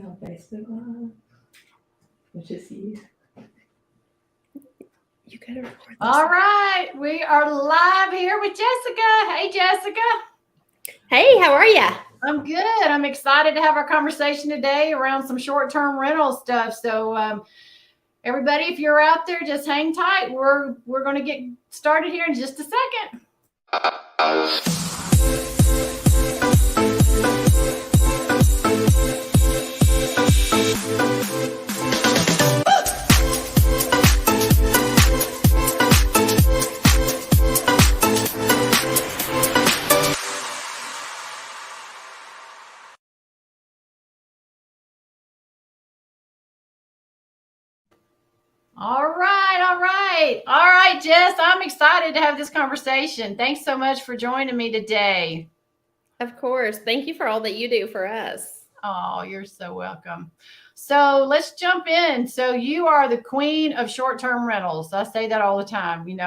on Facebook Live, which is you. You gotta record this. All right, we are live here with Jessica. Hey, Jessica. Hey, how are you? I'm good. I'm excited to have our conversation today around some short-term rental stuff. So, everybody, if you're out there, just hang tight. We're going to get started here in just a second. All right, Jess, I'm excited to have this conversation. Thanks so much for joining me today. Of course. Thank you for all that you do for us. Oh, you're so welcome. So let's jump in. So you are the queen of short-term rentals. I say that all the time, me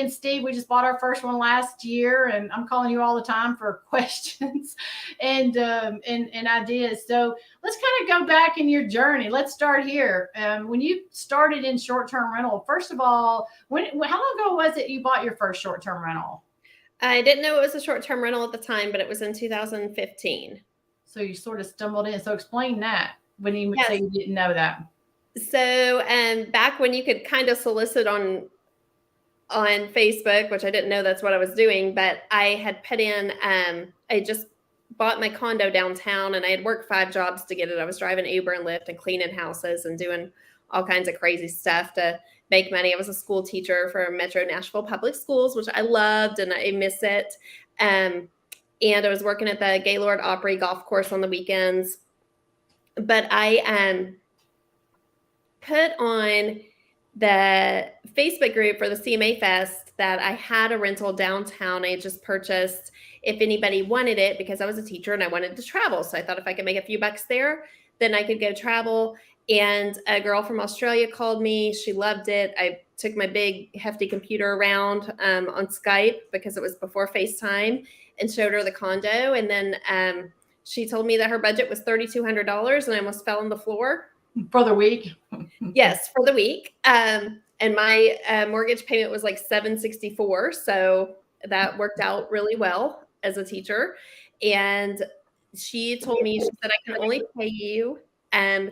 and Steve, we just bought our first one last year, and I'm calling you all the time for questions and ideas. So let's kind of go back in your journey. Let's start here. When you started in short-term rental, first of all, how long ago was it you bought your first short-term rental? I didn't know it was a short-term rental at the time, but it was in 2015. So you sort of stumbled in. So explain that when you say you didn't know that. So back when you could kind of solicit on Facebook, which I didn't know that's what I was doing, but I had put in, I just bought my condo downtown and I had worked 5 jobs to get it. I was driving Uber and Lyft and cleaning houses and doing all kinds of crazy stuff to make money. I was a school teacher for Metro Nashville Public Schools, which I loved and I miss it. And I was working at the Gaylord Opry golf course on the weekends. But I put on the Facebook group for the CMA Fest that I had a rental downtown. I had just purchased if anybody wanted it because I was a teacher and I wanted to travel. So I thought if I could make a few bucks there, then I could go travel. And a girl from Australia called me. She loved it. I took my big hefty computer around on Skype because it was before FaceTime and showed her the condo. And then she told me that her budget was $3,200 and I almost fell on the floor. For the week? Yes, for the week. And my mortgage payment was like $764. So that worked out really well as a teacher. And she told me, she said, I can only pay you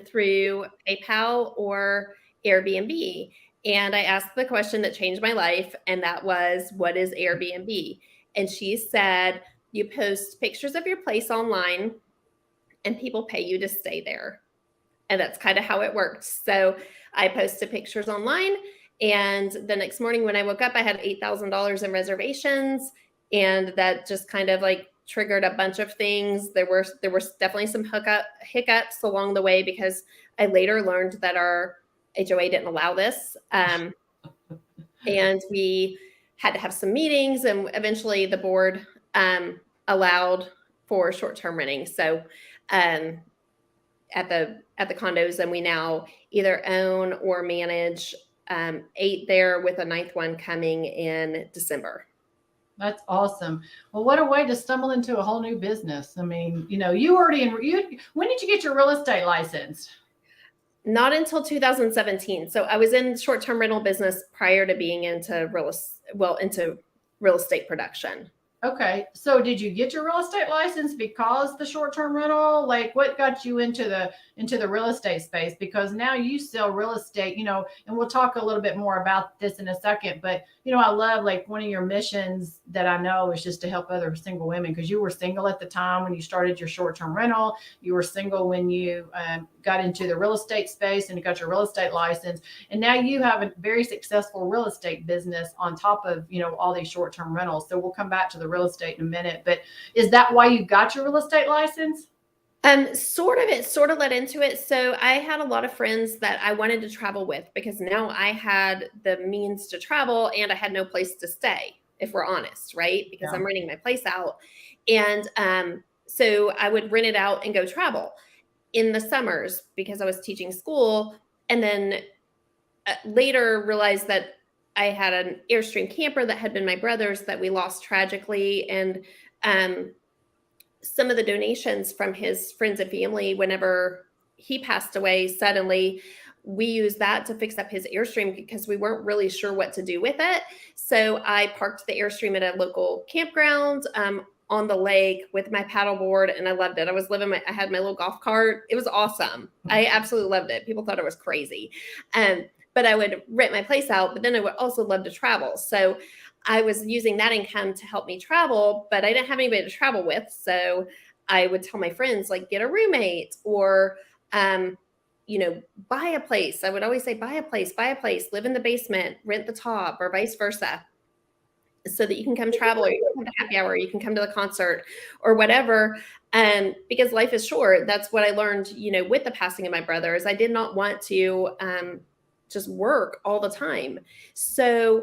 through PayPal or Airbnb. And I asked the question that changed my life, and that was, what is Airbnb? And she said, you post pictures of your place online and people pay you to stay there. And that's kind of how it worked. So I posted pictures online, and the next morning when I woke up, I had $8,000 in reservations, and that just kind of like triggered a bunch of things. There were definitely some hiccups along the way because I later learned that our HOA didn't allow this. And we had to have some meetings, and eventually the board allowed for short-term renting. So at the condos, and we now either own or manage 8 there, with a 9th one coming in December. That's awesome. Well, what a way to stumble into a whole new business. I mean, when did you get your real estate license? Not until 2017. So I was in short-term rental business prior to being into real estate production. Okay. So did you get your real estate license because the short-term rental, like what got you into the real estate space? Because now you sell real estate, and we'll talk a little bit more about this in a second, but I love, like, one of your missions that I know is just to help other single women, because you were single at the time when you started your short-term rental. You were single when you got into the real estate space and you got your real estate license. And now you have a very successful real estate business on top of, all these short-term rentals. So we'll come back to the real estate in a minute, but is that why you got your real estate license? It sort of led into it. So I had a lot of friends that I wanted to travel with, because now I had the means to travel and I had no place to stay, if we're honest, right? Because I'm renting my place out. And so I would rent it out and go travel in the summers because I was teaching school. And then later realized that I had an Airstream camper that had been my brother's that we lost tragically. And some of the donations from his friends and family whenever he passed away suddenly, we used that to fix up his Airstream because we weren't really sure what to do with it. So I parked the Airstream at a local campground on the lake with my paddleboard, and I loved it. I had my little golf cart. It was awesome. I absolutely loved it. People thought it was crazy. But I would rent my place out, but then I would also love to travel. So I was using that income to help me travel, but I didn't have anybody to travel with. So I would tell my friends, like, get a roommate or, buy a place. I would always say, buy a place, live in the basement, rent the top, or vice versa, so that you can come travel, or you can come to happy hour, you can come to the concert or whatever. Because life is short. That's what I learned, with the passing of my brother, is I did not want to just work all the time. So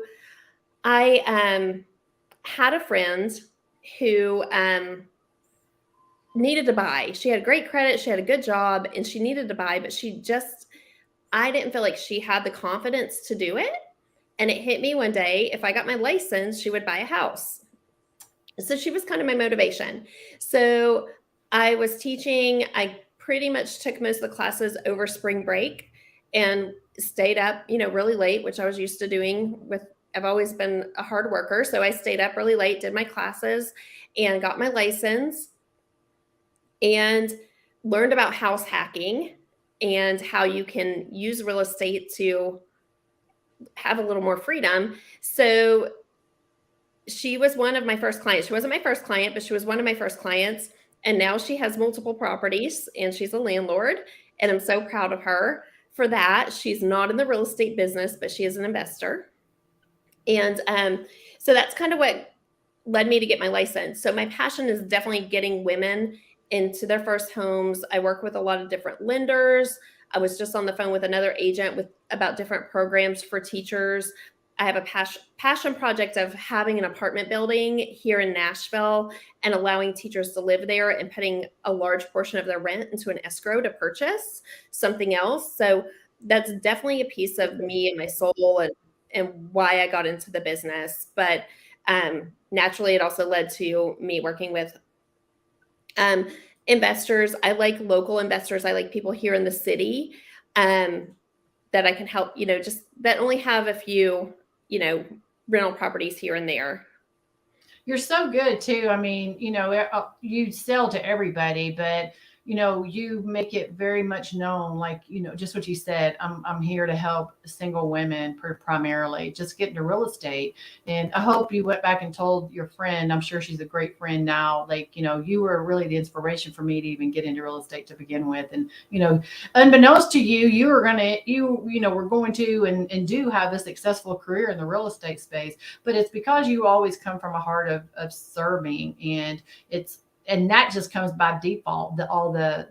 I had a friend who needed to buy. She had great credit, she had a good job, and she needed to buy, but I didn't feel like she had the confidence to do it. And it hit me one day, if I got my license, she would buy a house. So she was kind of my motivation. So I was teaching. I pretty much took most of the classes over spring break and stayed up, really late, which I was used to doing I've always been a hard worker. So I stayed up really late, did my classes, and got my license and learned about house hacking and how you can use real estate to have a little more freedom. So she was one of my first clients. She wasn't my first client, but she was one of my first clients. And now she has multiple properties and she's a landlord. And I'm so proud of her for that. She's not in the real estate business, but she is an investor. And so that's kind of what led me to get my license. So my passion is definitely getting women into their first homes. I work with a lot of different lenders. I was just on the phone with another agent about different programs for teachers. I have a passion project of having an apartment building here in Nashville and allowing teachers to live there and putting a large portion of their rent into an escrow to purchase something else. So that's definitely a piece of me and my soul and why I got into the business. But naturally, it also led to me working with investors. I like local investors. I like people here in the city that I can help, just that only have a few, rental properties here and there. You're so good too. I mean, you sell to everybody, but you make it very much known, like, just what you said. I'm here to help single women primarily just get into real estate. And I hope you went back and told your friend, I'm sure she's a great friend now, like, you were really the inspiration for me to even get into real estate to begin with. And, unbeknownst to you, we're going to and do have a successful career in the real estate space, but it's because you always come from a heart of serving, and that just comes by default, all the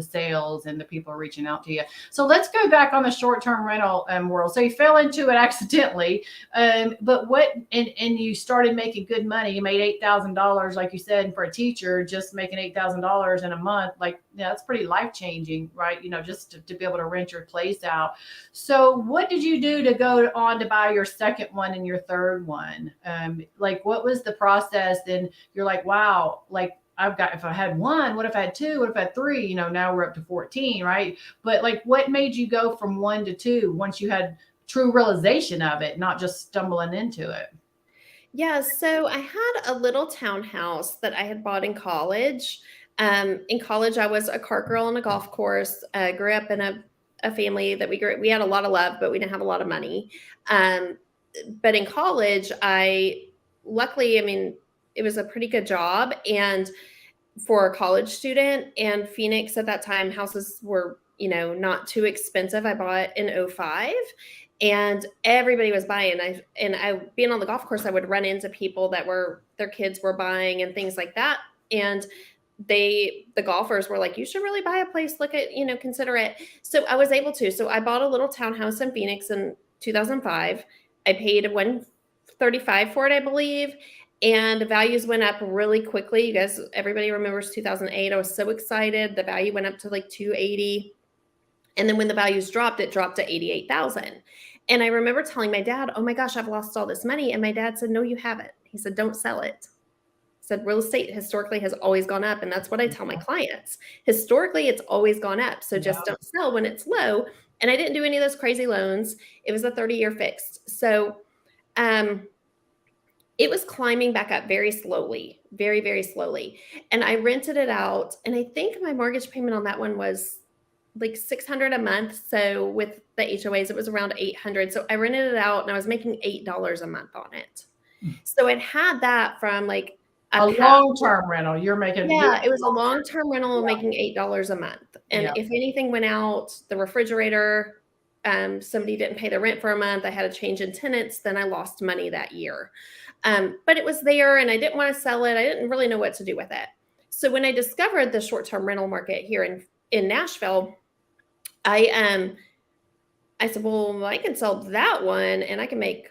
sales and the people reaching out to you. So let's go back on the short-term rental world. So you fell into it accidentally, but and you started making good money. You made $8,000, like you said, and for a teacher, just making $8,000 in a month, like, that's pretty life-changing, right? Just to be able to rent your place out. So what did you do to go on to buy your second one and your third one? Like, what was the process? And you're like, wow, like, if I had one, what if I had two? What if I had three? Now we're up to 14, right? But like, what made you go from one to two once you had true realization of it, not just stumbling into it? Yeah, so I had a little townhouse that I had bought in college. In college, I was a cart girl on a golf course. Grew up in a family that we had a lot of love, but we didn't have a lot of money. But in college, luckily, I mean, it was a pretty good job, and for a college student, and Phoenix at that time, houses were, not too expensive. I bought in 2005 and everybody was buying. I being on the golf course, I would run into people that their kids were buying and things like that. And the golfers were like, you should really buy a place, look at, consider it. So I was able to. So I bought a little townhouse in Phoenix in 2005. I paid $135 for it, I believe. And the values went up really quickly. You guys, everybody remembers 2008. I was so excited. The value went up to like 280. And then when the values dropped, it dropped to 88,000. And I remember telling my dad, oh my gosh, I've lost all this money. And my dad said, no, you haven't. He said, don't sell it. said real estate historically has always gone up. And that's what I tell my clients. Historically, it's always gone up. So just don't sell when it's low. And I didn't do any of those crazy loans. It was a 30-year fixed. So it was climbing back up very slowly, very, very slowly. And I rented it out. And I think my mortgage payment on that one was like $600 a month. So with the HOAs, it was around $800. So I rented it out and I was making $8 a month on it. So it had that from like a long-term rental. You're making it was a long-term rental making $8 a month. And if anything went out, the refrigerator, somebody didn't pay the rent for a month, I had a change in tenants, then I lost money that year. But it was there and I didn't want to sell it. I didn't really know what to do with it. So when I discovered the short-term rental market here in Nashville, I said, well, I can sell that one and I can make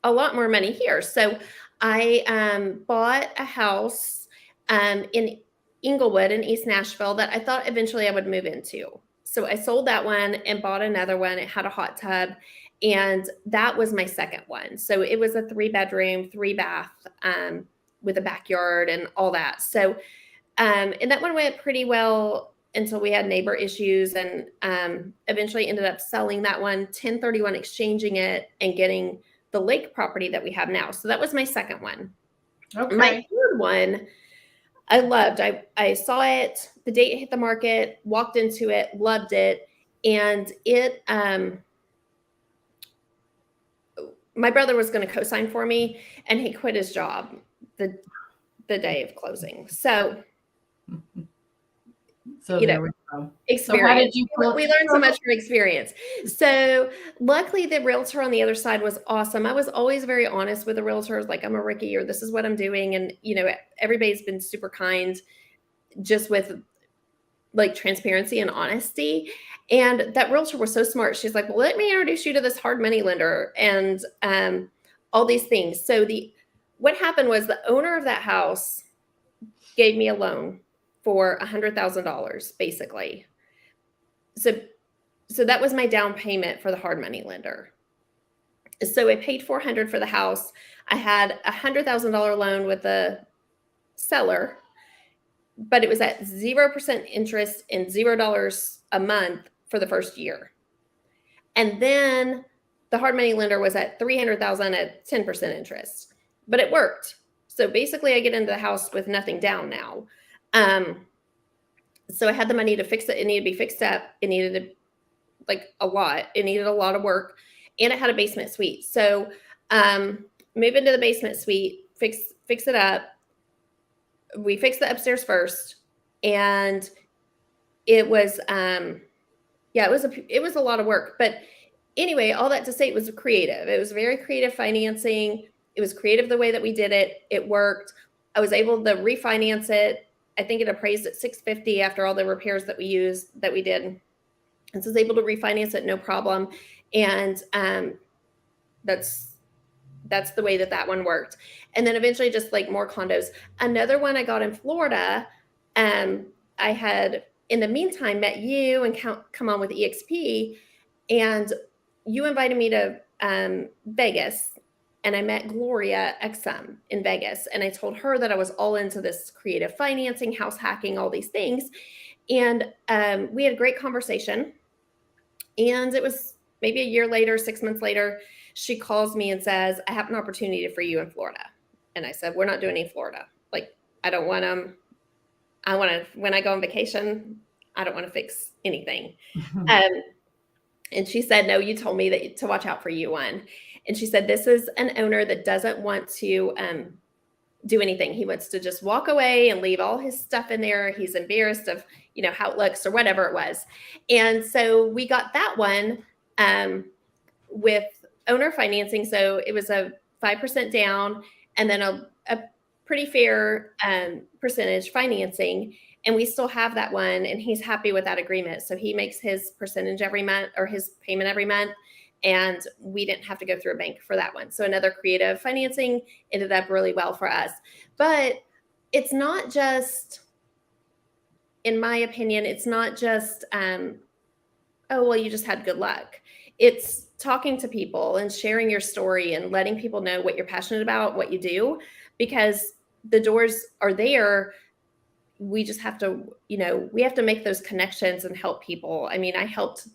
a lot more money here. So I bought a house in Inglewood in East Nashville that I thought eventually I would move into. So I sold that one and bought another one. It had a hot tub, and that was my second one. So it was a 3-bedroom, 3-bath with a backyard and all that. So and that one went pretty well until we had neighbor issues, and eventually ended up selling that one, 1031 exchanging it and getting the lake property that we have now. So that was my second one. Okay. My third one, I loved. I saw it the day it hit the market, walked into it, loved it. And it, my brother was going to co-sign for me and he quit his job the day of closing. So there we go. Experience. So how did you we learned so much from experience. So luckily the realtor on the other side was awesome. I was always very honest with the realtors, like, I'm a rookie, or this is what I'm doing. And, everybody's been super kind, just with like transparency and honesty. And that realtor was so smart. She's like, well, let me introduce you to this hard money lender and all these things. So what happened was the owner of that house gave me a loan for $100,000 basically. So that was my down payment for the hard money lender. So I paid $400 for the house. I had a $100,000 loan with the seller, but it was at 0% interest and $0 a month for the first year. And then the hard money lender was at $300,000 at 10% interest, but it worked. So basically I get into the house with nothing down now. So I had the money to fix it. It needed to be fixed up. It needed a lot. It needed a lot of work, and it had a basement suite. So move into the basement suite, fix it up. We fixed the upstairs first, and it was it was a lot of work. But anyway, all that to say, it was creative. It was very creative financing. It was creative the way that we did it. It worked. I was able to refinance it. I think it appraised at $650 after all the repairs that we did. And so I was able to refinance it, no problem. And that's the way that one worked. And then eventually just like more condos. Another one I got in Florida, I had in the meantime met you and come on with EXP, and you invited me to Vegas. And I met Gloria Exum in Vegas. And I told her that I was all into this creative financing, house hacking, all these things. And we had a great conversation. And it was maybe a year later, 6 months later, she calls me and says, I have an opportunity for you in Florida. And I said, we're not doing any Florida. Like, I don't want them. I want to, when I go on vacation, I don't want to fix anything. And she said, no, you told me to watch out for you one. And she said, this is an owner that doesn't want to do anything. He wants to just walk away and leave all his stuff in there. He's embarrassed of, how it looks or whatever it was. And so we got that one with owner financing. So it was a 5% down and then a pretty fair percentage financing. And we still have that one, and he's happy with that agreement. So he makes his percentage every month, or his payment every month. And we didn't have to go through a bank for that one. So another creative financing ended up really well for us. But it's not just, in my opinion, it's not just, oh, well, you just had good luck. It's talking to people and sharing your story and letting people know what you're passionate about, what you do. Because the doors are there. We just have to, we have to make those connections and help people. I mean, I helped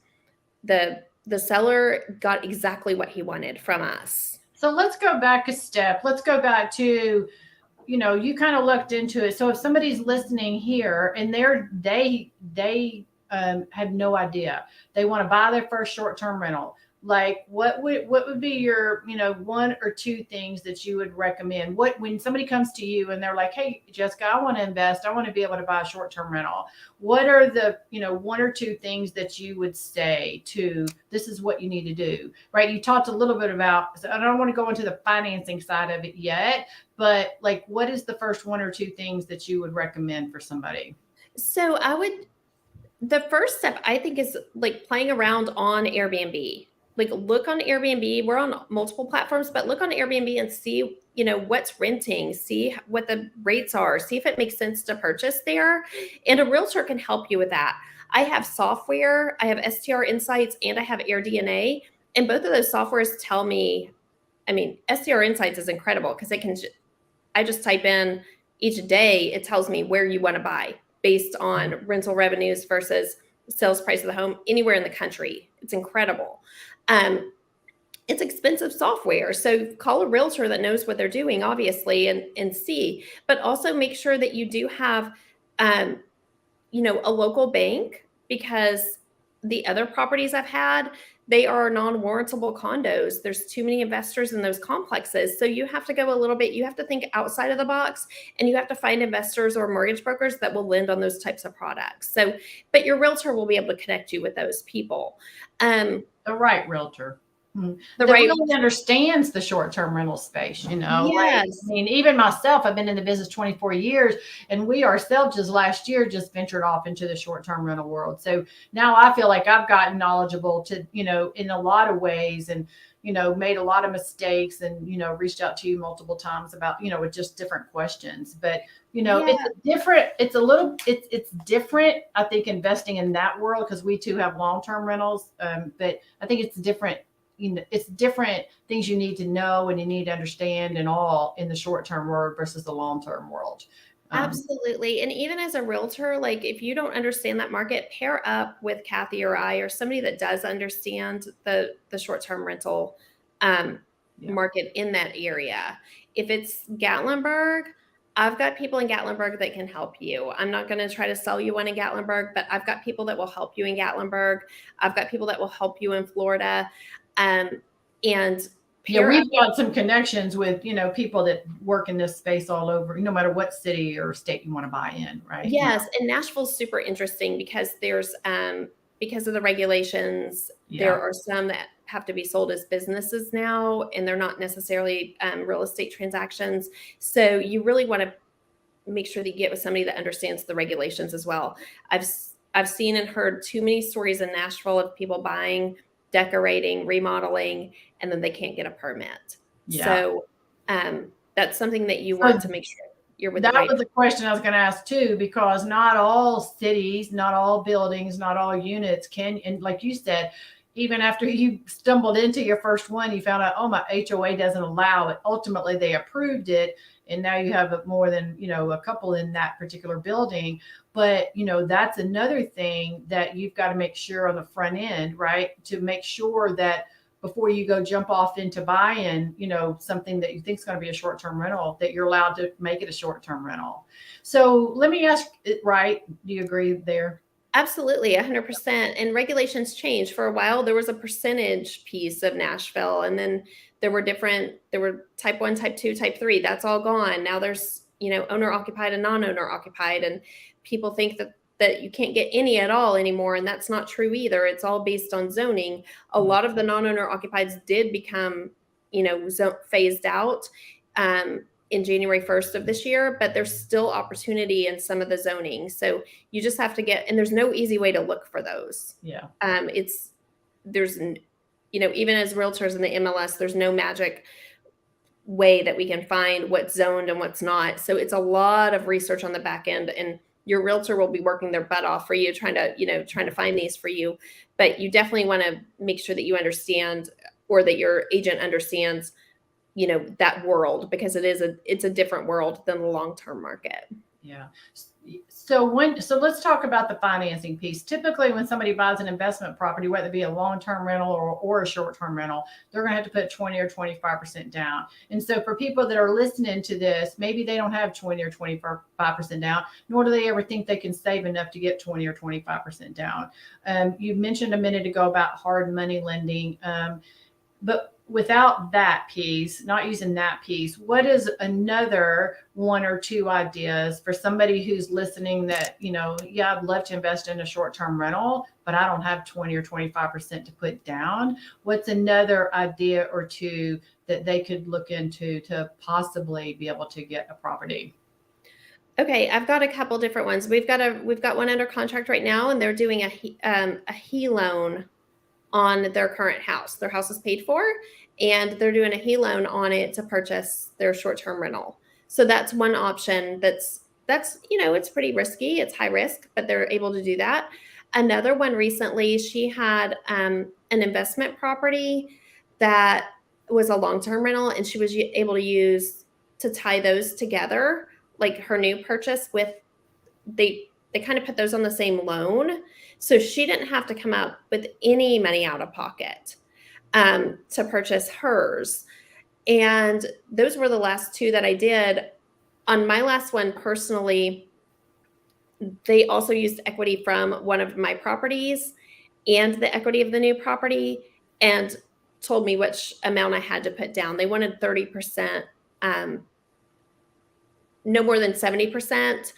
the seller got exactly what he wanted from us. So let's go back a step. Let's go back to, you kind of looked into it. So if somebody's listening here and they have no idea, they want to buy their first short-term rental, like what would be your, one or two things that you would recommend? When somebody comes to you and they're like, hey, Jessica, I want to invest, I want to be able to buy a short-term rental. What are the, one or two things that you would say to, this is what you need to do, right? You talked a little bit about, so I don't want to go into the financing side of it yet, but like, what is the first one or two things that you would recommend for somebody? So the first step I think is like playing around on Airbnb. Like look on Airbnb. We're on multiple platforms, but look on Airbnb and see, what's renting, see what the rates are, see if it makes sense to purchase there. And a realtor can help you with that. I have software, I have STR Insights, and I have AirDNA. And both of those softwares tell me, I mean, STR Insights is incredible because I just type in each day, it tells me where you want to buy based on rental revenues versus sales price of the home anywhere in the country. It's incredible. It's expensive software. So call a realtor that knows what they're doing, obviously, and see, but also make sure that you do have, a local bank, because the other properties I've had, they are non-warrantable condos. There's too many investors in those complexes. So you have to go a little bit, you have to think outside of the box, and you have to find investors or mortgage brokers that will lend on those types of products. So, but your realtor will be able to connect you with those people. The right realtor. The that right, really understands the short-term rental space, yes. Like, I mean, even myself, I've been in the business 24 years, and we ourselves just last year just ventured off into the short-term rental world. So now I feel like I've gotten knowledgeable to, in a lot of ways, and made a lot of mistakes, and reached out to you multiple times about, with just different questions. But it's different, I think, investing in that world, because we too have long-term rentals, but I think it's different. It's different things you need to know and you need to understand and all in the short-term world versus the long-term world. Absolutely. And even as a realtor, like if you don't understand that market, pair up with Kathy or I or somebody that does understand the short-term rental market in that area. If it's Gatlinburg, I've got people in Gatlinburg that can help you. I'm not going to try to sell you one in Gatlinburg, but I've got people that will help you in Gatlinburg. I've got people that will help you in Florida. And we've got some connections with, people that work in this space all over, no matter what city or state you want to buy in, right? Yes. And Nashville's super interesting because there's, because of the regulations, there are some that have to be sold as businesses now, and they're not necessarily real estate transactions. So you really want to make sure that you get with somebody that understands the regulations as well. I've seen and heard too many stories in Nashville of people buying, decorating, remodeling, and then they can't get a permit. So that's something that you want to make sure you're with. That was a question I was going to ask too, because not all cities, not all buildings, not all units can, and like you said, even after you stumbled into your first one, you found out, oh, my HOA doesn't allow it. Ultimately, they approved it, and now you have more than, a couple in that particular building. But, that's another thing that you've got to make sure on the front end, right? To make sure that before you go jump off into buying, something that you think is going to be a short-term rental, that you're allowed to make it a short-term rental. So let me ask it, right? Do you agree there? Absolutely, 100%. And regulations change. For a while, there was a percentage piece of Nashville, and then there were type 1, type 2, type 3. That's all gone. Now there's, owner occupied and non-owner occupied. And people think that you can't get any at all anymore. And that's not true either. It's all based on zoning. A lot of the non-owner occupieds did become, phased out in January 1st of this year, but there's still opportunity in some of the zoning. So you just have to and there's no easy way to look for those. There's even as realtors in the MLS, there's no magic way that we can find what's zoned and what's not. So it's a lot of research on the back end, and your realtor will be working their butt off for you, trying to find these for you. But you definitely want to make sure that you understand, or that your agent understands, that world, because it's a different world than the long-term market. Yeah. So let's talk about the financing piece. Typically, when somebody buys an investment property, whether it be a long-term rental or a short-term rental, they're going to have to put 20 or 25% down. And so for people that are listening to this, maybe they don't have 20 or 25% down, nor do they ever think they can save enough to get 20 or 25% down. You mentioned a minute ago about hard money lending. But without that piece, not using that piece, what is another one or two ideas for somebody who's listening that, yeah, I'd love to invest in a short-term rental, but I don't have 20 or 25% to put down. What's another idea or two that they could look into to possibly be able to get a property? Okay, I've got a couple different ones. We've got one under contract right now, and they're doing a HE loan on their current house. Their house is paid for, and they're doing a HE loan on it to purchase their short-term rental. So that's one option. That's it's pretty risky. It's high risk, but they're able to do that. Another one recently, she had an investment property that was a long-term rental, and she was able to use to tie those together, like her new purchase with they kind of put those on the same loan. So she didn't have to come up with any money out of pocket to purchase hers. And those were the last two that I did. On my last one, personally, they also used equity from one of my properties and the equity of the new property, and told me which amount I had to put down. They wanted 30%, no more than 70%.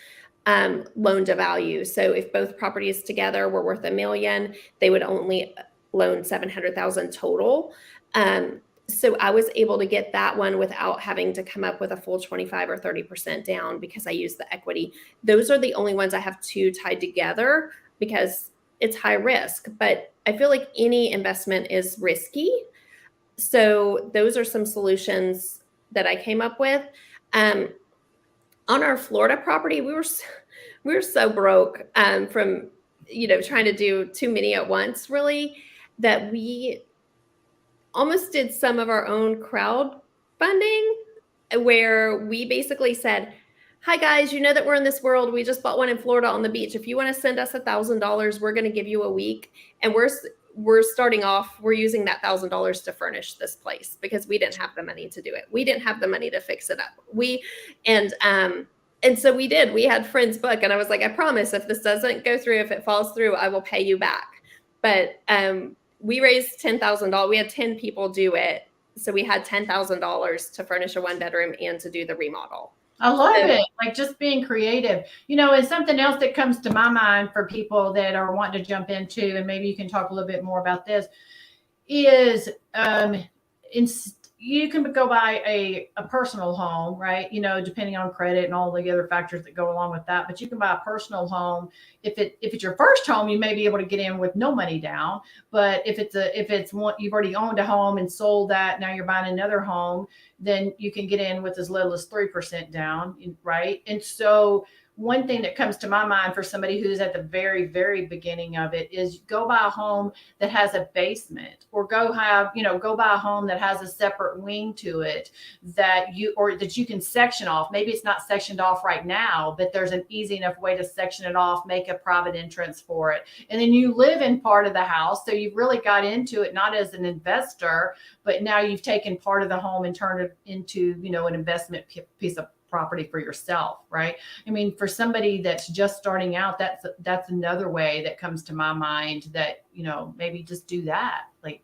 Loan to value. So if both properties together were worth $1 million, they would only loan $700,000 total. So I was able to get that one without having to come up with a full 25 or 30% down, because I used the equity. Those are the only ones I have two tied together because it's high risk, but I feel like any investment is risky. So those are some solutions that I came up with. On our Florida property, we were so broke from trying to do too many at once, really, that we almost did some of our own crowdfunding, where we basically said, "Hi guys, you know that we're in this world. We just bought one in Florida on the beach. If you want to send us $1,000, we're going to give you a week." And we're starting off. We're using that $1,000 to furnish this place because we didn't have the money to do it. We didn't have the money to fix it up. And so we did. We had friends book, and I was like, "I promise, if this doesn't go through, if it falls through, I will pay you back." But we raised $10,000. We had 10 people do it, so we had $10,000 to furnish a 1-bedroom and to do the remodel. I love it. Like, just being creative, and something else that comes to my mind for people that are wanting to jump into, and maybe you can talk a little bit more about this, is you can go buy a personal home, right? Depending on credit and all the other factors that go along with that. But you can buy a personal home. If it's your first home, you may be able to get in with no money down. But if it's one you've already owned a home and sold that, now you're buying another home, then you can get in with as little as 3% down, right? And so one thing that comes to my mind for somebody who's at the very, very beginning of it is go buy a home that has a basement, or go buy a home that has a separate wing to it that you can section off. Maybe it's not sectioned off right now, but there's an easy enough way to section it off, make a private entrance for it. And then you live in part of the house. So you've really got into it, not as an investor, but now you've taken part of the home and turned it into, an investment piece of property for yourself, right? I mean, for somebody that's just starting out, that's another way that comes to my mind, that, maybe just do that. Like,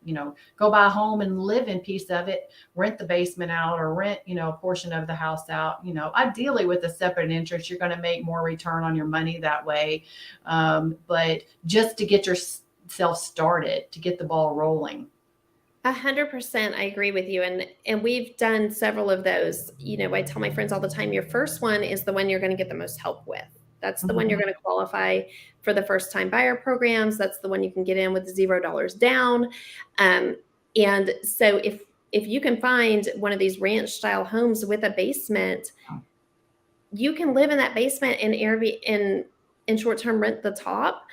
go buy a home and live in piece of it, rent the basement out, or rent, a portion of the house out. Ideally with a separate interest, you're going to make more return on your money that way. But just to get yourself started, to get the ball rolling. 100%, I agree with you. And we've done several of those. I tell my friends all the time, your first one is the one you're going to get the most help with. That's the one you're going to qualify for the first time buyer programs. That's the one you can get in with $0 down. And so if you can find one of these ranch style homes with a basement, you can live in that basement and in short-term rent the top.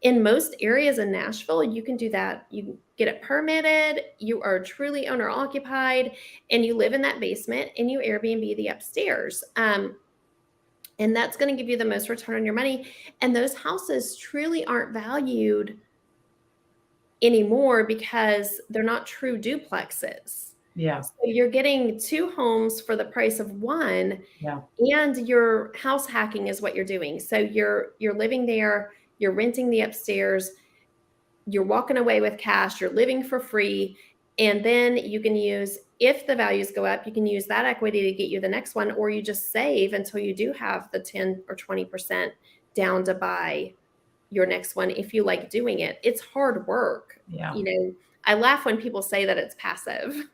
in most areas in Nashville, you can do that. You can get it permitted, you are truly owner occupied, and you live in that basement and you Airbnb the upstairs. And that's going to give you the most return on your money. And those houses truly aren't valued anymore because they're not true duplexes. Yeah. So you're getting 2 homes for the price of 1. Yeah. And your house hacking is what you're doing. So you're living there, you're renting the upstairs, you're walking away with cash, you're living for free, and then you can use, if the values go up, you can use that equity to get you the next one, or you just save until you do have the 10 or 20% down to buy your next one if you like doing it. It's hard work. Yeah. I laugh when people say that it's passive.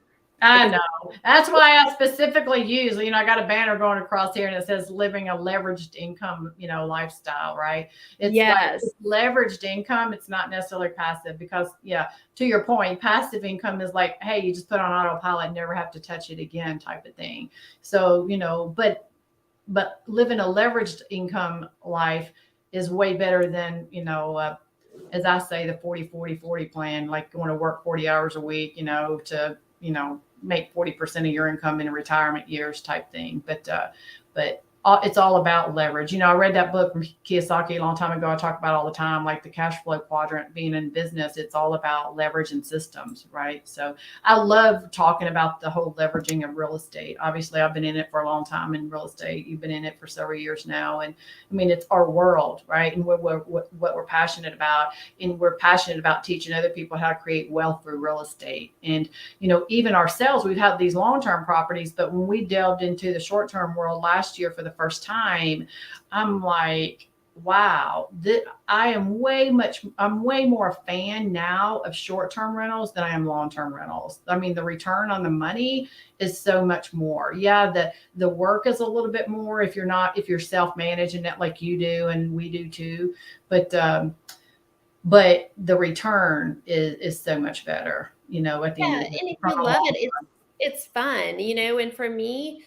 I know. That's why I specifically use, I got a banner going across here and it says living a leveraged income, lifestyle, right? It's Yes. like it's leveraged income. It's not necessarily passive because, to your point, passive income is like, hey, you just put on autopilot and never have to touch it again type of thing. So, but living a leveraged income life is way better than, as I say, the 40-40-40 plan, like going to work 40 hours a week, to, make 40% of your income in retirement years type thing. But it's all about leverage. I read that book from Kiyosaki a long time ago. I talk about all the time, like the cash flow quadrant being in business. It's all about leverage and systems, right? So I love talking about the whole leveraging of real estate. Obviously, I've been in it for a long time in real estate. You've been in it for several years now. And I mean, it's our world, right? And what we're passionate about. And we're passionate about teaching other people how to create wealth through real estate. And, even ourselves, we've had these long-term properties, but when we delved into the short-term world last year for the first time, I'm like, wow, I'm way more a fan now of short-term rentals than I am long-term rentals. I mean, the return on the money is so much more. Yeah, the work is a little bit more if you're self-managing it like you do and we do too. But the return is so much better, at the end of the day. And if you love it, it's fun, and for me,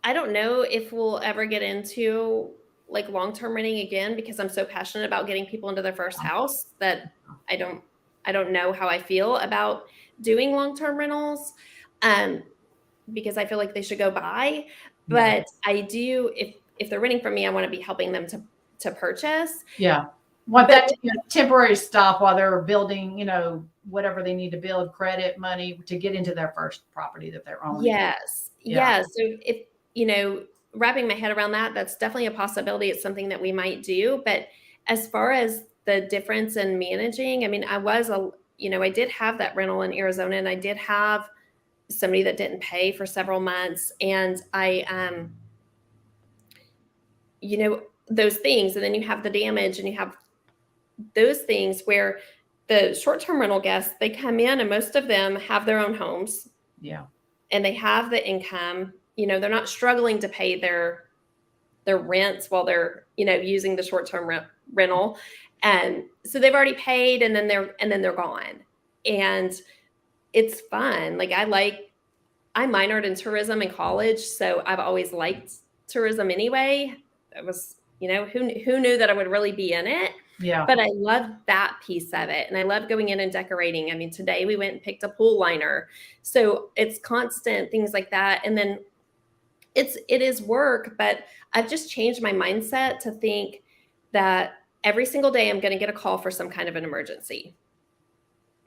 I don't know if we'll ever get into like long-term renting again because I'm so passionate about getting people into their first house that I don't know how I feel about doing long-term rentals because I feel like they should go buy. But I do, if they're renting from me, I want to be helping them to purchase. Yeah. Want that temporary stop while they're building, whatever they need to build, credit, money to get into their first property that they're owning. Yes. Yeah. So if, wrapping my head around that, that's definitely a possibility. It's something that we might do. But as far as the difference in managing, I mean, I did have that rental in Arizona and I did have somebody that didn't pay for several months. And those things, and then you have the damage and you have those things where the short-term rental guests, they come in and most of them have their own homes. Yeah. And they have the income, they're not struggling to pay their rents while they're, using the short-term rental. And so they've already paid and then they're gone. And it's fun. Like I minored in tourism in college. So I've always liked tourism anyway. It was, who knew that I would really be in it? Yeah. But I love that piece of it. And I love going in and decorating. I mean, today we went and picked a pool liner. So it's constant things like that. And then it is work, but I've just changed my mindset to think that every single day I'm going to get a call for some kind of an emergency.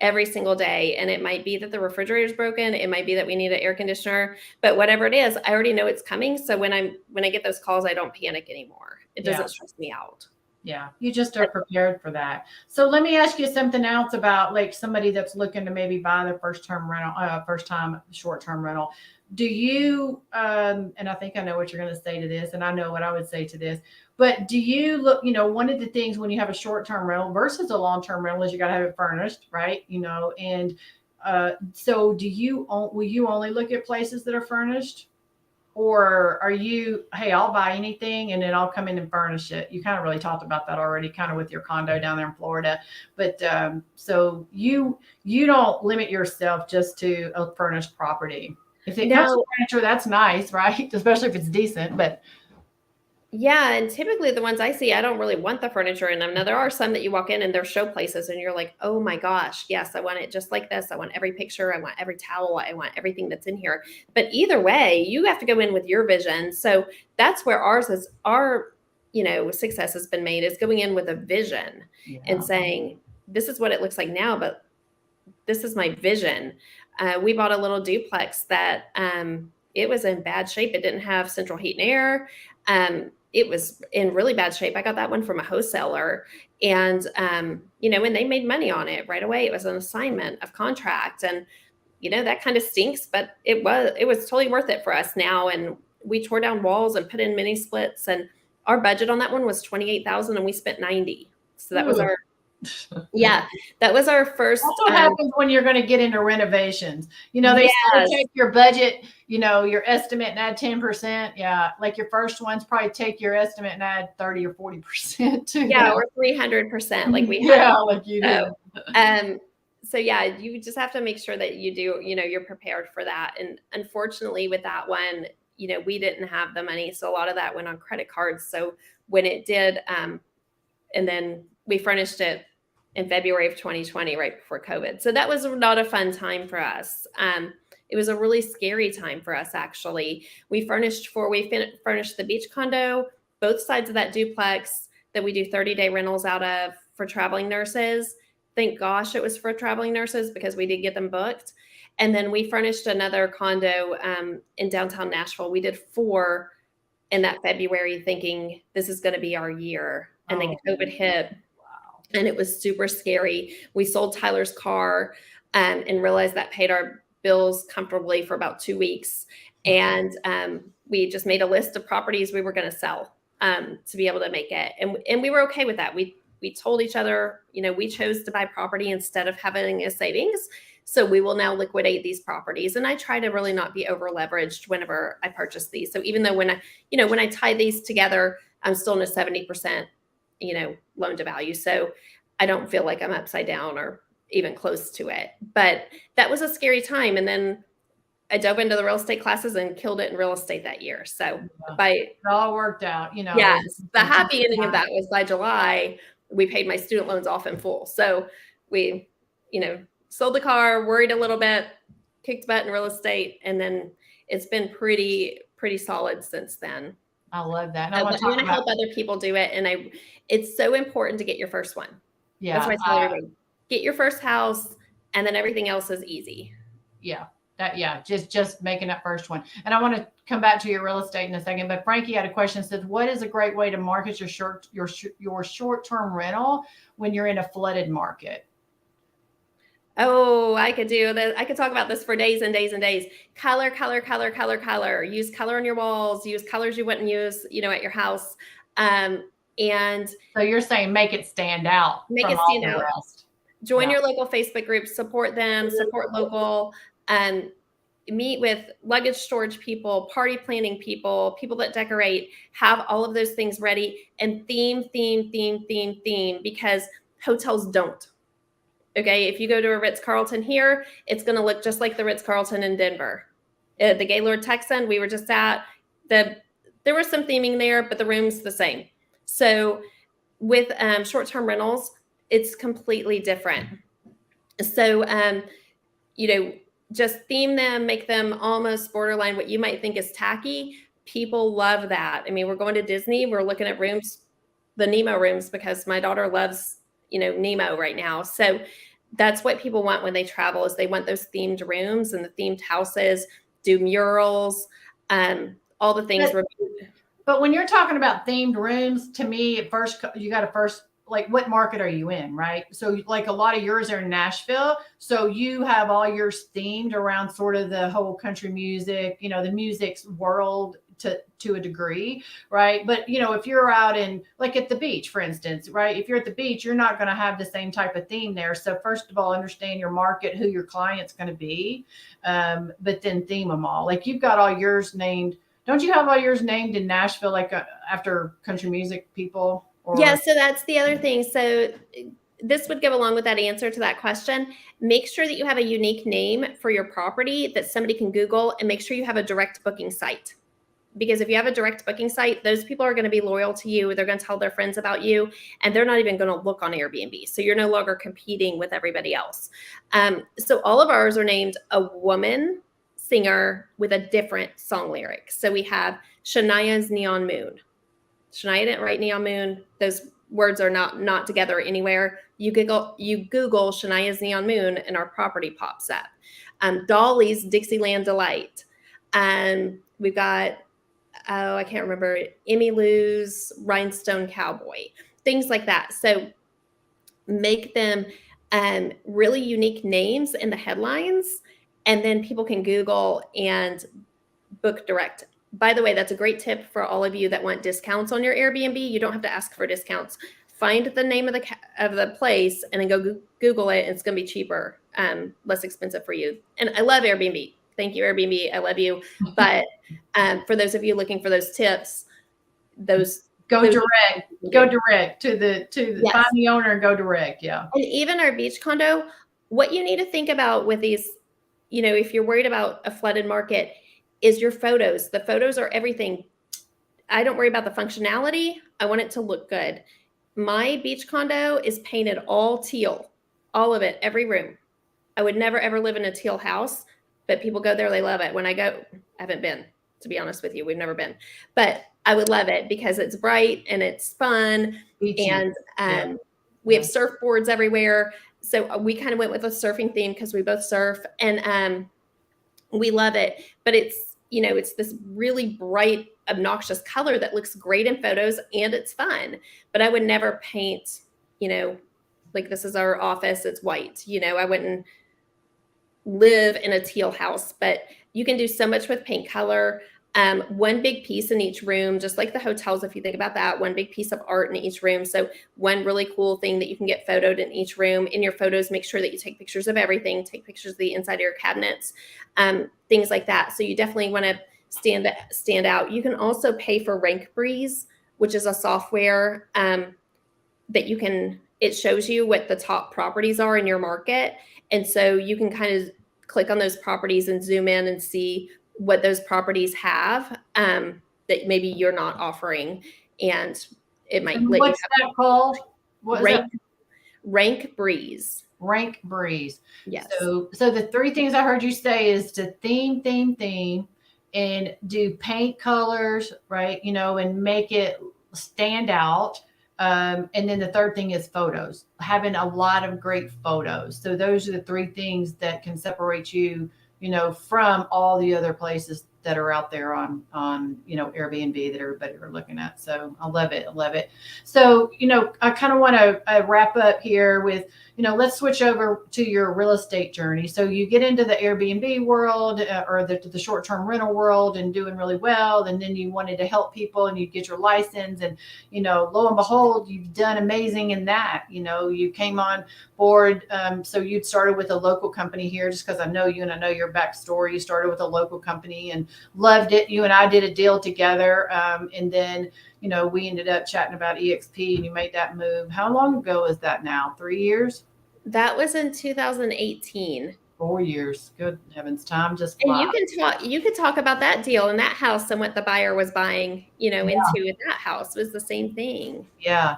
Every single day. And it might be that the refrigerator is broken. It might be that we need an air conditioner, but whatever it is, I already know it's coming. So when I get those calls, I don't panic anymore. It doesn't stress me out. Yeah, you just are prepared for that. So let me ask you something else about like somebody that's looking to maybe buy their first time short-term rental. Do you, and I think I know what you're going to say to this, and I know what I would say to this, but do you look, one of the things when you have a short-term rental versus a long-term rental is you got to have it furnished, right? And so will you only look at places that are furnished? Or are you, hey, I'll buy anything and then I'll come in and furnish it? You kind of really talked about that already, kind of with your condo down there in Florida. But so you don't limit yourself just to a furnished property. If it comes with furniture, that's nice, right? Especially if it's decent. But Yeah, and typically the ones I see, I don't really want the furniture in them. Now there are some that you walk in and they're show places and you're like, oh my gosh, yes, I want it just like this. I want every picture, I want every towel, I want everything that's in here. But either way, you have to go in with your vision. So that's where our success has been made, is going in with a vision and saying, this is what it looks like now, but this is my vision. We bought a little duplex that it was in bad shape. It didn't have central heat and air. It was in really bad shape. I got that one from a wholesaler, and and they made money on it right away. It was an assignment of contract, and that kind of stinks, but it was totally worth it for us now. And we tore down walls and put in mini splits, and our budget on that one was 28,000, and we spent 90. So that was Ooh. our that was our first. That's what happens when you're going to get into renovations. They say take your budget, your estimate and add 10%. Yeah. Like your first ones, probably take your estimate and add 30 or 40% to Yeah, or 300%. Like we had. Yeah, like you do. So yeah, you just have to make sure that you do, you're prepared for that. And unfortunately with that one, we didn't have the money. So a lot of that went on credit cards. So when it did, and then we furnished it in February of 2020, right before COVID. So that was not a fun time for us. It was a really scary time for us, actually. We furnished the beach condo, both sides of that duplex that we do 30-day rentals out of for traveling nurses. Thank gosh it was for traveling nurses, because we did get them booked. And then we furnished another condo in downtown Nashville. We did 4 in that February, thinking this is going to be our year. And then COVID hit. And it was super scary. We sold Tyler's car and realized that paid our bills comfortably for about 2 weeks. And we just made a list of properties we were going to sell to be able to make it. And we were okay with that. We told each other, we chose to buy property instead of having a savings. So we will now liquidate these properties. And I try to really not be over leveraged whenever I purchase these. So even though when I tie these together, I'm still in a 70%, loan to value. So I don't feel like I'm upside down or even close to it. But that was a scary time. And then I dove into the real estate classes and killed it in real estate that year. So it all worked out, Yes. The happy ending of that was by July, we paid my student loans off in full. So we, sold the car, worried a little bit, kicked butt in real estate. And then it's been pretty solid since then. I love that. I want to help other people do it. And it's so important to get your first one. Yeah. That's why I tell everybody, get your first house, and then everything else is easy. Yeah. Just making that first one. And I want to come back to your real estate in a second, but Frankie had a question. Says, what is a great way to market your short-term rental when you're in a flooded market? Oh, I could do that. I could talk about this for days and days and days. Color. Use color on your walls. Use colors you wouldn't use, at your house. And so you're saying make it stand out. Make it stand out. Join your local Facebook groups. Support them. Support local. Meet with luggage storage people, party planning people that decorate. Have all of those things ready, and theme, because hotels don't. Okay, if you go to a Ritz-Carlton here, it's going to look just like the Ritz-Carlton in Denver. The Gaylord Texan we were just at, there was some theming there, but the room's the same. So with short-term rentals, it's completely different. So, just theme them, make them almost borderline what you might think is tacky. People love that. I mean, we're going to Disney. We're looking at rooms, the Nemo rooms, because my daughter loves, Nemo right now. So that's what people want when they travel, is they want those themed rooms and the themed houses, do murals, all the things. But when you're talking about themed rooms, to me, at first, you got to like, what market are you in, right? So like a lot of yours are in Nashville. So you have all yours themed around sort of the whole country music, the music's world to a degree, right? But, if you're out in, like at the beach, for instance, right? If you're at the beach, you're not going to have the same type of theme there. So first of all, understand your market, who your client's going to be, but then theme them all. Like you've got all yours named. Don't you have all yours named in Nashville, like after country music people? Yeah, so that's the other thing. So this would go along with that answer to that question. Make sure that you have a unique name for your property that somebody can Google, and make sure you have a direct booking site. because if you have a direct booking site, those people are going to be loyal to you. They're going to tell their friends about you, and they're not even going to look on Airbnb. So you're no longer competing with everybody else. So all of ours are named a woman singer with a different song lyric. So we have Shania's Neon Moon. Shania didn't write Neon Moon. Those words are not together anywhere. You Google Shania's Neon Moon and our property pops up. Dolly's Dixieland Delight. We've got, I can't remember, Emmy Lou's Rhinestone Cowboy, things like that. So make them really unique names in the headlines, and then people can Google and book direct. By the way, that's a great tip for all of you that want discounts on your Airbnb. You don't have to ask for discounts. Find the name of the place and then go Google it. And it's going to be cheaper, less expensive for you. And I love Airbnb. Thank you, Airbnb. I love you. But for those of you looking for those tips, Go direct to the Yes. Find the owner and go direct. Yeah. And even our beach condo, what you need to think about with these, if you're worried about a flooded market, is your photos. The photos are everything. I don't worry about the functionality. I want it to look good. My beach condo is painted all teal, all of it, every room. I would never, ever live in a teal house, but people go there. They love it. When I go, I haven't been, to be honest with you. We've never been, but I would love it because it's bright and it's fun. Beachy. And we have surfboards everywhere. So we kind of went with a surfing theme because we both surf, and we love it. But it's, it's this really bright, obnoxious color that looks great in photos and it's fun. But I would never paint, like this is our office, it's white. I wouldn't live in a teal house, but you can do so much with paint color. One big piece in each room, just like the hotels, if you think about that, one big piece of art in each room. So one really cool thing that you can get photoed in each room. In your photos, make sure that you take pictures of everything, take pictures of the inside of your cabinets, things like that. So you definitely want to stand out. You can also pay for Rank Breeze, which is a software that it shows you what the top properties are in your market. And so you can kind of click on those properties and zoom in and see what those properties have that maybe you're not offering, and it might. What's that called? What is that? Rank Breeze. Rank Breeze. Yes. So the three things I heard you say is to theme, and do paint colors, right? And make it stand out. And then the third thing is photos, having a lot of great photos. So those are the three things that can separate you, from all the other places that are out there on Airbnb that everybody are looking at. So I love it. So, I kind of want to wrap up here with, let's switch over to your real estate journey. So you get into the Airbnb world or the short-term rental world and doing really well. And then you wanted to help people and you get your license, and, lo and behold, you've done amazing in that. You came on board. So you'd started with a local company here, just because I know you and I know your backstory. You started with a local company and loved it. You and I did a deal together. And then, we ended up chatting about EXP and you made that move. How long ago is that now? 3 years? That was in 2018. 4 years. Good heavens, time just flies. And you could talk about that deal and that house and what the buyer was buying, into that house was the same thing. Yeah.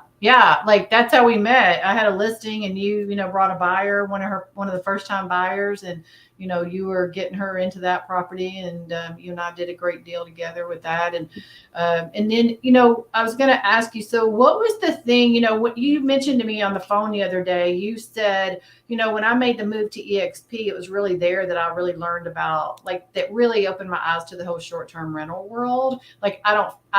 Like that's how we met. I had a listing and you brought a buyer, one of the first time buyers, and you were getting her into that property, and you and I did a great deal together with that. And then, I was going to ask you, so what was the thing, what you mentioned to me on the phone the other day, you said, when I made the move to EXP, it was really there that I really learned about, like, that really opened my eyes to the whole short-term rental world. Like, I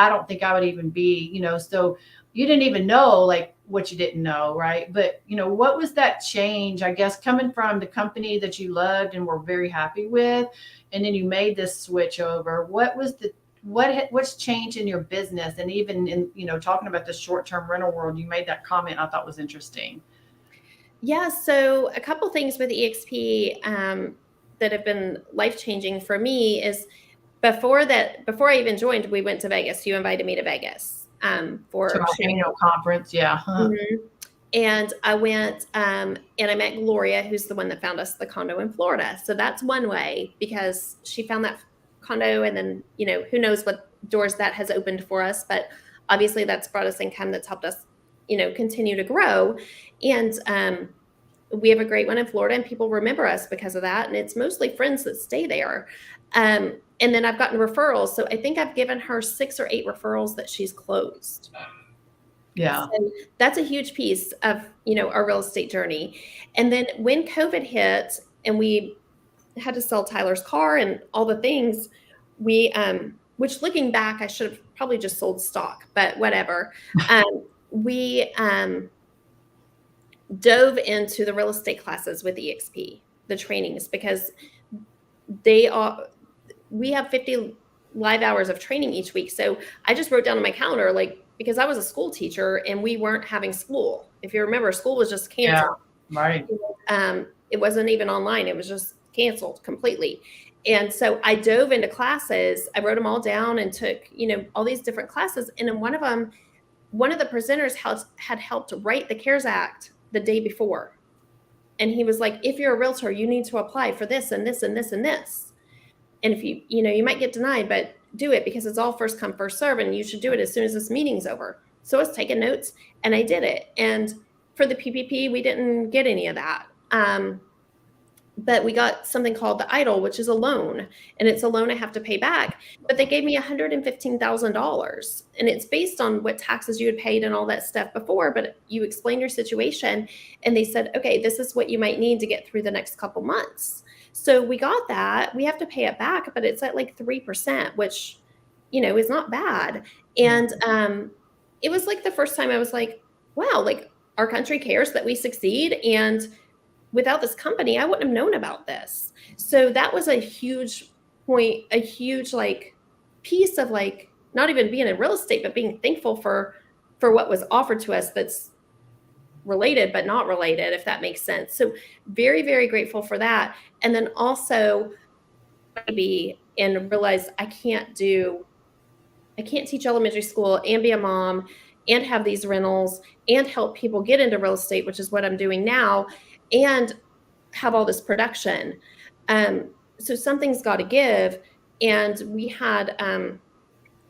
don't think I would even be, so you didn't even know like what you didn't know. Right. But, what was that change, I guess, coming from the company that you loved and were very happy with, and then you made this switch over? What's changed in your business? And even in, talking about the short-term rental world, you made that comment I thought was interesting. Yeah. So a couple things with EXP that have been life-changing for me is before I even joined, we went to Vegas. You invited me to Vegas for our annual conference. Yeah. Mm-hmm. And I went and I met Gloria, who's the one that found us the condo in Florida. So that's one way, because she found that condo, and then, who knows what doors that has opened for us, but obviously that's brought us income that's helped us, continue to grow. And we have a great one in Florida, and people remember us because of that. And it's mostly friends that stay there. And then I've gotten referrals. So I think I've given her 6 or 8 referrals that she's closed. Yeah. So that's a huge piece of, our real estate journey. And then when COVID hit and we had to sell Tyler's car and all the things, we, which looking back, I should have probably just sold stock, but whatever. We dove into the real estate classes with EXP, the trainings, because we have 50 live hours of training each week. So I just wrote down on my calendar, because I was a school teacher and we weren't having school. If you remember, school was just canceled. Yeah, right. It wasn't even online. It was just canceled completely. And so I dove into classes. I wrote them all down and took, all these different classes. And in one of them, one of the presenters had helped write the CARES Act the day before. And he was like, if you're a realtor, you need to apply for this and this and this and this. And if you might get denied, but do it because it's all first come, first serve. And you should do it as soon as this meeting's over. So I was taking notes and I did it. And for the PPP, we didn't get any of that. But we got something called the EIDL, which is a loan, and it's a loan I have to pay back. But they gave me $115,000, and it's based on what taxes you had paid and all that stuff before. But you explain your situation, and they said, okay, this is what you might need to get through the next couple months. So we got that. We have to pay it back, but it's at 3%, which, is not bad. And it was the first time I was like, wow, our country cares that we succeed. And without this company, I wouldn't have known about this. So that was a huge point, a huge piece of not even being in real estate, but being thankful for what was offered to us that's related, but not related, if that makes sense. So very, very grateful for that. And then also and realize I can't teach elementary school and be a mom and have these rentals and help people get into real estate, which is what I'm doing now, and have all this production. So something's got to give. And we had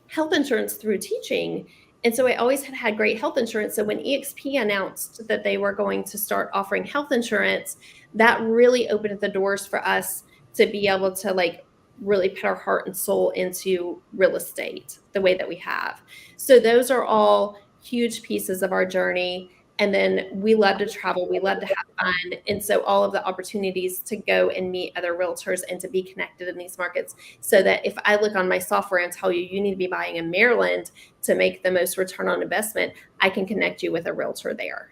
health insurance through teaching. And so I always had great health insurance. So when EXP announced that they were going to start offering health insurance, that really opened the doors for us to be able to really put our heart and soul into real estate the way that we have. So those are all huge pieces of our journey. And then we love to travel. We love to have fun. And so all of the opportunities to go and meet other realtors and to be connected in these markets, so that if I look on my software and tell you need to be buying in Maryland to make the most return on investment, I can connect you with a realtor there.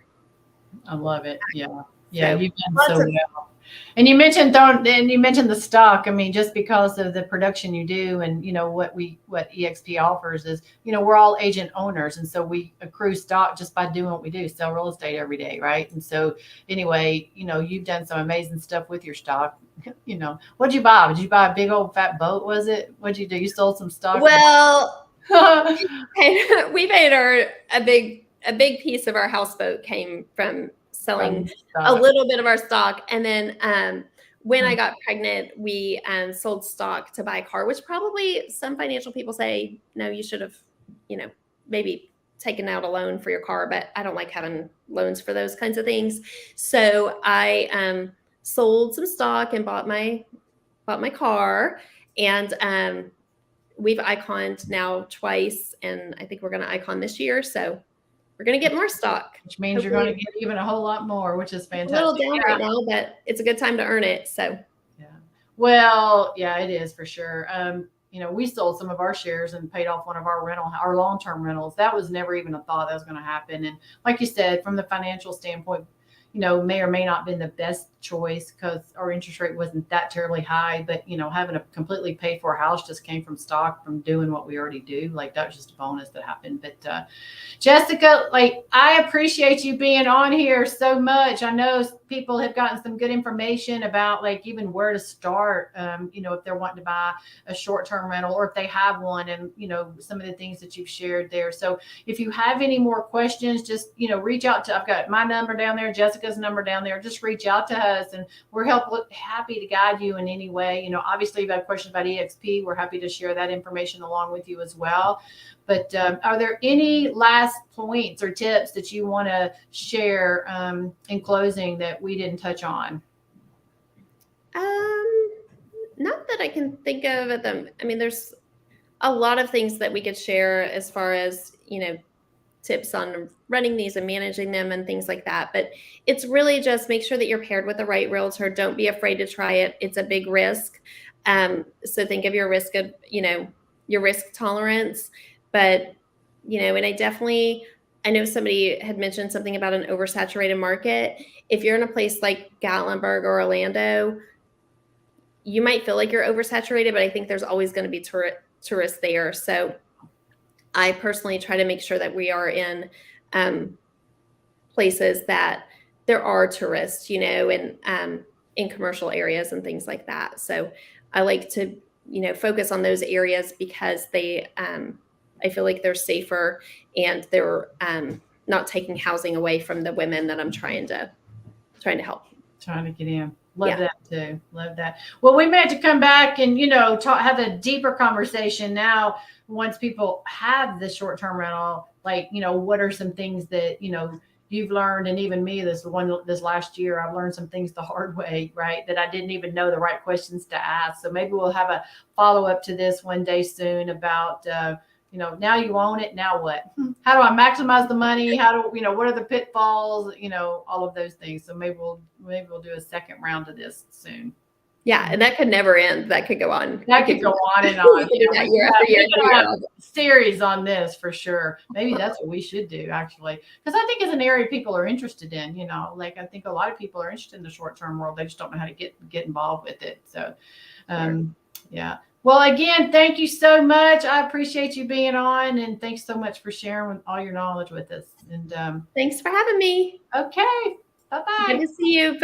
I love it. Yeah. Yeah. So you've done so well. And you mentioned the stock. I mean, just because of the production you do, and what EXP offers is, we're all agent owners, and so we accrue stock just by doing what we do, sell real estate every day, right? And so anyway, you've done some amazing stuff with your stock. What'd you buy? Did you buy a big old fat boat? Was it? What'd you do? You sold some stock? Well, we paid a big piece of our houseboat came from selling a little bit of our stock. And then when I got pregnant, we sold stock to buy a car, which probably some financial people say, no, you should have, maybe taken out a loan for your car, but I don't like having loans for those kinds of things. So I sold some stock and bought my car. And we've iconed now twice, and I think we're going to icon this year. So we're going to get more stock. Which means you're going to get even a whole lot more, which is fantastic. A little down right now, but it's a good time to earn it. So, yeah. Well, yeah, it is for sure. We sold some of our shares and paid off one of our long-term rentals. That was never even a thought that was going to happen. And like you said, from the financial standpoint, may or may not have been the best choice because our interest rate wasn't that terribly high. But, having a completely paid for house just came from stock, from doing what we already do. That was just a bonus that happened. But Jessica, I appreciate you being on here so much. I know people have gotten some good information about like even where to start, if they're wanting to buy a short-term rental or if they have one, and, some of the things that you've shared there. So if you have any more questions, just, reach out to, I've got my number down there, Jessica's number down there. Just reach out to us and we're happy to guide you in any way. Obviously if you have questions about EXP, we're happy to share that information along with you as well. But are there any last points or tips that you want to share in closing that we didn't touch on? Not that I can think of at them. I mean, there's a lot of things that we could share as far as, tips on running these and managing them and things like that. But it's really just make sure that you're paired with the right realtor. Don't be afraid to try it. It's a big risk. So think of your risk of, your risk tolerance. But, and I know somebody had mentioned something about an oversaturated market. If you're in a place like Gatlinburg or Orlando, you might feel like you're oversaturated, but I think there's always going to be tourists there. So I personally try to make sure that we are in places that there are tourists, and in commercial areas and things like that. So I like to, focus on those areas because I feel like they're safer and they're not taking housing away from the women that I'm trying to help. Trying to get in. Love that too. Love that. Well, we may have to come back and, have a deeper conversation now once people have the short-term rental, like, what are some things that, you've learned, and even me, this last year, I've learned some things the hard way, right? That I didn't even know the right questions to ask. So maybe we'll have a follow-up to this one day soon about, now you own it. Now what? How do I maximize the money? What are the pitfalls? All of those things. So maybe we'll do a second round of this soon. Yeah, and that could never end. That could go on. That could go on and on. Year after year. Series on this for sure. Maybe that's what we should do, actually, because I think it's an area people are interested in. I think a lot of people are interested in the short-term world. They just don't know how to get involved with it. So, yeah. Well, again, thank you so much. I appreciate you being on, and thanks so much for sharing all your knowledge with us. And thanks for having me. Okay. Bye-bye. Good to see you. Bye.